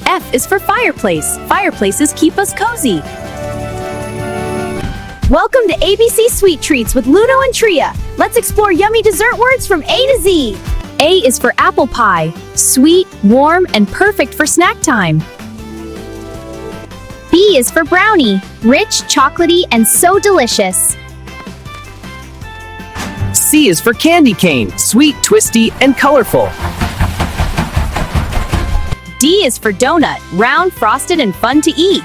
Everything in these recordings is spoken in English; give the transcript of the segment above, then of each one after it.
F is for fireplace. Fireplaces keep us cozy. Welcome to ABC Sweet Treats with Luno and Tria. Let's explore yummy dessert words from A to Z. A is for apple pie. Sweet, warm, and perfect for snack time. B is for brownie. Rich, chocolatey, and so delicious. C is for candy cane. Sweet, twisty, and colorful. D is for donut. Round, frosted, and fun to eat.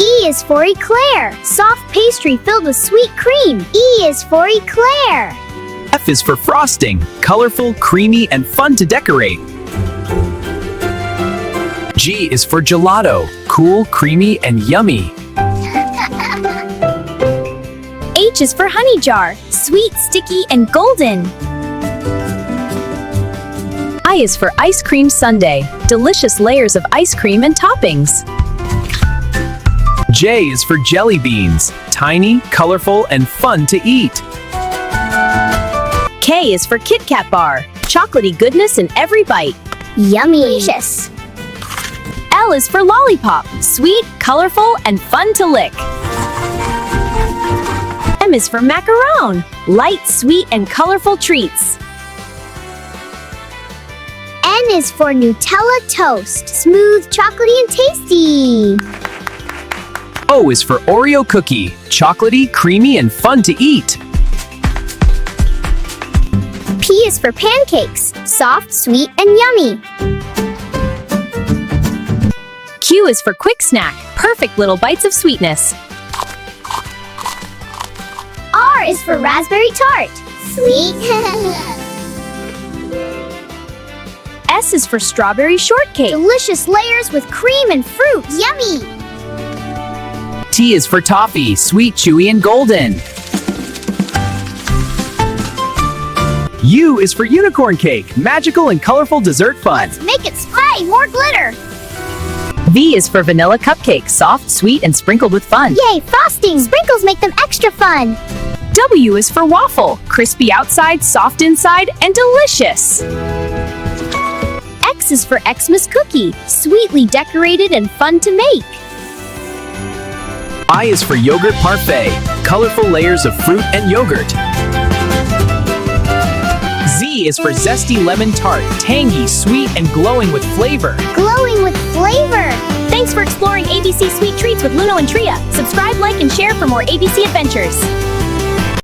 E is for eclair. Soft pastry filled with sweet cream. E is for eclair. F is for frosting. Colorful, creamy, and fun to decorate. G is for gelato. Cool, creamy, and yummy. H is for honey jar. Sweet, sticky, and golden. I is for ice cream sundae. Delicious layers of ice cream and toppings. J is for jelly beans. Tiny, colorful, and fun to eat. K is for Kit Kat bar. Chocolatey goodness in every bite. Yummy. Delicious. L is for lollipop. Sweet, colorful, and fun to lick. M is for macaron. Light, sweet, and colorful treats. N is for Nutella toast. Smooth, chocolatey, and tasty. O is for Oreo cookie. Chocolatey, creamy, and fun to eat. P is for pancakes. Soft, sweet, and yummy. Q is for quick snack. Perfect little bites of sweetness. R is for raspberry tart. Sweet. S is for strawberry shortcake. Delicious layers with cream and fruit. Yummy. T is for toffee. Sweet, chewy, and golden. U is for unicorn cake. Magical and colorful dessert fun. Make it spray. More glitter. V is for vanilla cupcake. Soft, sweet, and sprinkled with fun. Yay, frosting. Sprinkles make them extra fun. W is for waffle. Crispy outside, soft inside, and delicious. X is for Xmas cookie. Sweetly decorated and fun to make. I is for yogurt parfait. Colorful layers of fruit and yogurt. Z is for zesty lemon tart. Tangy, sweet, and glowing with flavor. Glowing with flavor. Thanks for exploring ABC Sweet Treats with Luno and Tria. Subscribe, like, and share for more ABC adventures.